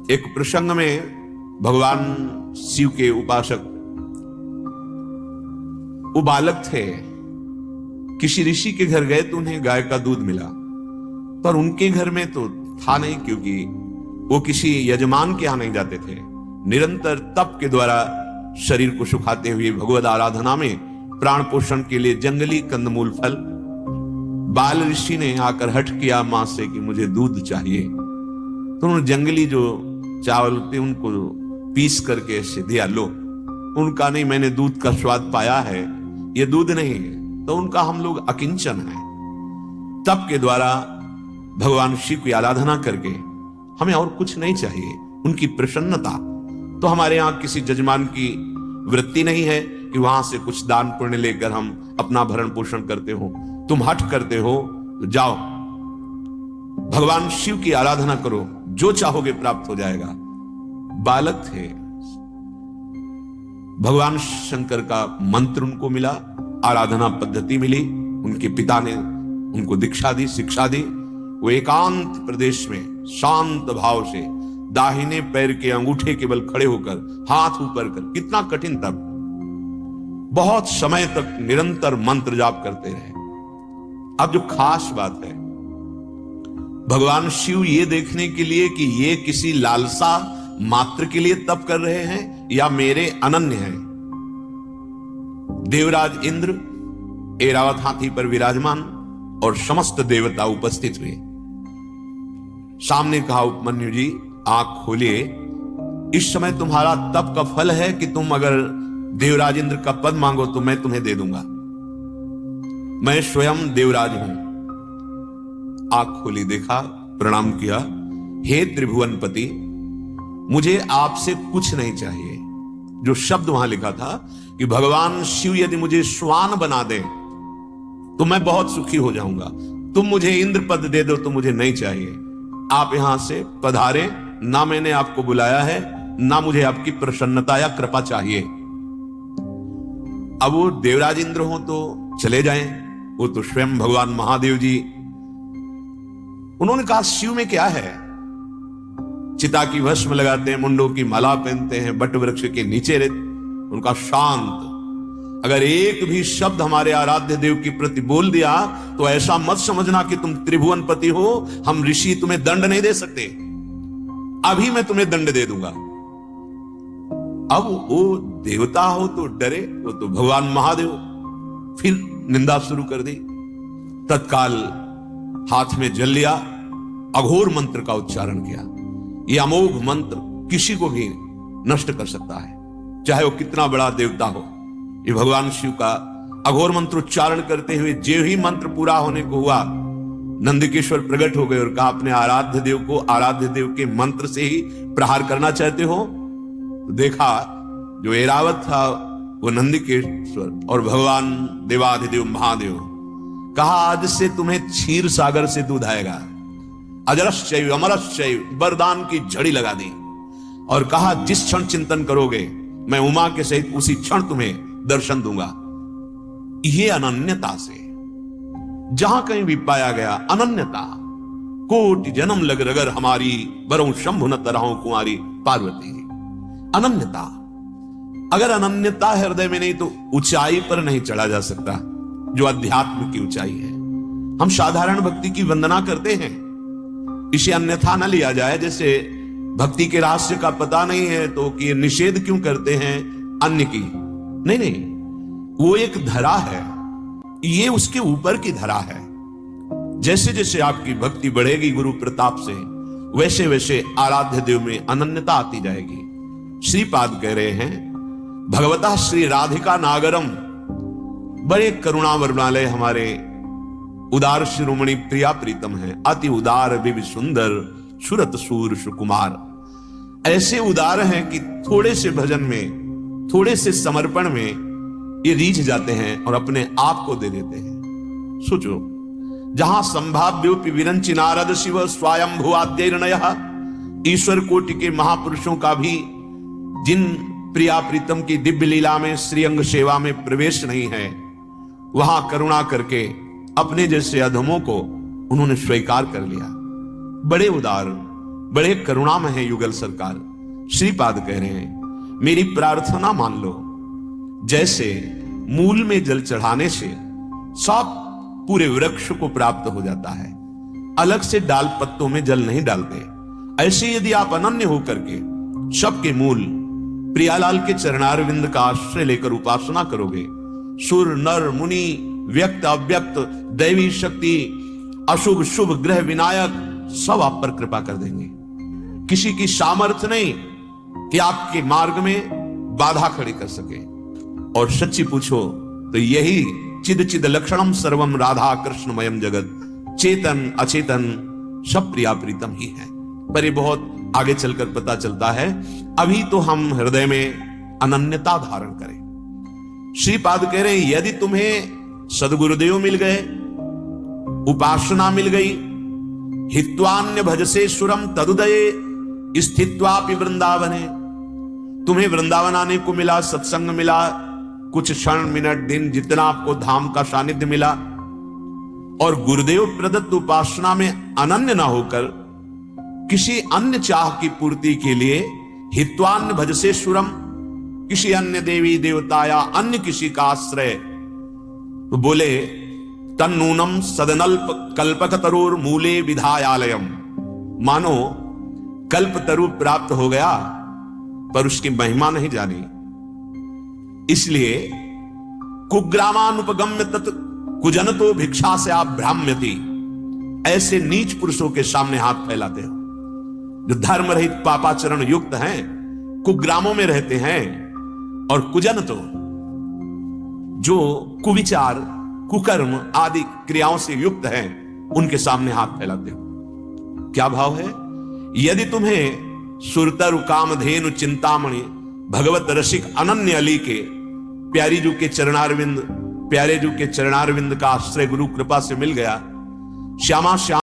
एक प्रसंग में भगवान शिव के उपासक, वो बालक थे, किसी ऋषि के घर गए तो उन्हें गाय का दूध मिला, पर उनके घर में तो था नहीं, क्योंकि वो किसी यजमान के यहां नहीं जाते थे। निरंतर तप के द्वारा शरीर को सुखाते हुए भगवद आराधना में प्राण पोषण के लिए जंगली कंदमूल फल, बाल ऋषि ने आकर हट किया मां से कि मुझे दूध चाहिए, तो उन्होंने जंगली जो चावल थे उनको पीस करके ऐसे दिया, लो। उनका नहीं, मैंने दूध का स्वाद पाया है, ये दूध नहीं है। तो उनका हम लोग अकिंचन है। तप के द्वारा भगवान शिव की आराधना करके हमें और कुछ नहीं चाहिए, उनकी प्रसन्नता। तो हमारे यहां किसी जजमान की वृत्ति नहीं है कि वहां से कुछ दान पुण्य लेकर हम अपना भरण पोषण करते हो। तुम हठ करते हो तो जाओ, भगवान शिव की आराधना करो, जो चाहोगे प्राप्त हो जाएगा। बालक थे, भगवान शंकर का मंत्र उनको मिला, आराधना पद्धति मिली, उनके पिता ने उनको दीक्षा दी, शिक्षा दी। वो एकांत प्रदेश में शांत भाव से दाहिने पैर के अंगूठे केवल खड़े होकर हाथ ऊपर कर, कितना कठिन तप, बहुत समय तक निरंतर मंत्र जाप करते रहे। अब जो खास बात है, भगवान शिव ये देखने के लिए कि ये किसी लालसा मात्र के लिए तप कर रहे हैं या मेरे अनन्य हैं, देवराज इंद्र ऐरावत हाथी पर विराजमान और समस्त देवता उपस्थित हुए। सामने कहा, उपमन्यु जी आंख खोलिए, इस समय तुम्हारा तप का फल है कि तुम अगर देवराज इंद्र का पद मांगो तो मैं तुम्हें दे दूंगा। मैं स्वयं देवराज हूं। आंख खोली, देखा, प्रणाम किया, हे त्रिभुवनपति, मुझे आपसे कुछ नहीं चाहिए। जो शब्द वहां लिखा था कि भगवान शिव यदि मुझे श्वान बना दे तो मैं बहुत सुखी हो जाऊंगा, तुम मुझे इंद्र पद दे दो तो मुझे नहीं चाहिए। आप यहां से पधारे, ना मैंने आपको बुलाया है, ना मुझे आपकी प्रसन्नता या कृपा चाहिए। अब वो देवराज इंद्र हो तो चले जाएं, वो तो स्वयं भगवान महादेव जी। उन्होंने कहा, शिव में क्या है? चिता की भस्म लगाते हैं, मुंडों की माला पहनते हैं, बट वृक्ष के नीचे रहते, उनका शांत। अगर एक भी शब्द हमारे आराध्य देव के प्रति बोल दिया तो ऐसा मत समझना कि तुम त्रिभुवनपति हो, हम ऋषि तुम्हें दंड नहीं दे सकते, अभी मैं तुम्हें दंड दे दूंगा। अब वो देवता हो तो डरे, वो तो भगवान महादेव। फिर निंदा शुरू कर दी। तत्काल हाथ में जल लिया, अघोर मंत्र का उच्चारण किया। ये अमोघ मंत्र किसी को भी नष्ट कर सकता है, चाहे वो कितना बड़ा देवता हो। ये भगवान शिव का अघोर मंत्र उच्चारण करते हुए जो ही मंत्र पूरा होने को हुआ, नंदकेश्वर प्रकट हो गए और कहा, अपने आराध्य देव को आराध्य देव के मंत्र से ही प्रहार करना चाहते हो? तो देखा जो ऐरावत था वो नंदकेश्वर और भगवान देवाधिदेव महादेव। कहा, आज से तुम्हें क्षीर सागर से दूध आएगा, अजरश्चैव अमरश्चैव, वरदान की झड़ी लगा दी और कहा, जिस क्षण चिंतन करोगे मैं उमा के सहित उसी क्षण तुम्हें दर्शन दूंगा। ये अनन्यता से जहां कहीं भी पाया गया, अनन्यता। कोटि जन्म लग रगर हमारी, बरऊं शंभु न तरहूं कुंवारी पार्वती। अनन्यता, अगर अनन्यता हृदय में नहीं तो ऊंचाई पर नहीं चढ़ा जा सकता, जो अध्यात्म की ऊंचाई है। हम साधारण भक्ति की वंदना करते हैं, इसे अन्यथा न लिया जाए। जैसे भक्ति के रहस्य का पता नहीं है तो कि निषेध क्यों करते हैं अन्य की? नहीं नहीं, वो एक धरा है, ये उसके ऊपर की धरा है। जैसे जैसे आपकी भक्ति बढ़ेगी गुरु प्रताप से, वैसे वैसे आराध्य देव में अनन्यता आती जाएगी। श्रीपाद कह रहे हैं, भगवता श्री राधिका नागरम, बड़े करुणा वरुणालय हमारे उदार शिरोमणि प्रिया प्रीतम है। अति उदार बिब सुंदर सुरत सूर सुकुमार। ऐसे उदार हैं कि थोड़े से भजन में, थोड़े से समर्पण में ये रीझ जाते हैं और अपने आप को दे देते हैं। सोचो, जहां संभाव्योपि विरंचि नारद शिव स्वयंभु आद्यर्णयः, ईश्वर कोटि के महापुरुषों का भी जिन प्रिया प्रीतम की दिव्य लीला में श्रीअंग सेवा में प्रवेश नहीं है, वहां करुणा करके अपने जैसे अधमों को उन्होंने स्वीकार कर लिया। बड़े उदार, बड़े करुणामय हैं युगल सरकार। श्रीपाद कह रहे हैं मेरी प्रार्थना मान लो। जैसे मूल में जल चढ़ाने से सब पूरे वृक्ष को प्राप्त हो जाता है, अलग से डाल पत्तों में जल नहीं डालते, ऐसे यदि आप अनन्य होकर के सबके मूल प्रियालाल के चरणारविंद का आश्रय लेकर उपासना करोगे, सुर नर मुनि व्यक्त अव्यक्त दैवी शक्ति अशुभ शुभ ग्रह विनायक सब आप पर कृपा कर देंगे। किसी की सामर्थ्य नहीं कि आपके मार्ग में बाधा खड़ी कर सके। और सच्ची पूछो तो यही चिद चिद लक्षणम सर्वम राधा कृष्णमयम जगत, चेतन अचेतन सब प्रिया प्रीतम ही है। पर ये बहुत आगे चलकर पता चलता है, अभी तो हम हृदय में अनन्यता धारण करें। श्रीपाद कह रहे हैं यदि तुम्हें सदगुरुदेव मिल गए, उपासना मिल गई, हित्वान्य भजसे सुरम तदुदये स्थित्वापि वृंदावने, तुम्हें वृंदावन आने को मिला, सत्संग मिला, कुछ क्षण मिनट दिन जितना आपको धाम का सानिध्य मिला, और गुरुदेव प्रदत्त उपासना में अनन्य ना होकर किसी अन्य चाह की पूर्ति के लिए हित्वान्य भजसे सुरम, किसी अन्य देवी देवता या अन्य किसी का आश्रय, तो बोले तन्नूनम सदनल्प कल्पक तरुर मूले विधायालयम, मानो कल्प तरु प्राप्त हो गया पर उसकी महिमा नहीं जानी, इसलिए कुग्रामानुपगम्य तत् कुजनतो भिक्षा से आप भ्राम्यति, ऐसे नीच पुरुषों के सामने हाथ फैलाते हो जो धर्म रहित पापाचरण युक्त हैं, कुग्रामों में रहते हैं, और कुजन तो जो कुविचार कुकर्म आदि क्रियाओं से युक्त हैं, उनके सामने हाथ फैलाते हो। क्या भाव है? यदि तुम्हें सुरतर कामधेनु चिंतामणि भगवत रसिक अनन्य अली के प्यारी जू के चरणारविंद, प्यारे जू के चरणारविंद का आश्रय गुरु कृपा से मिल गया, श्यामा श्याम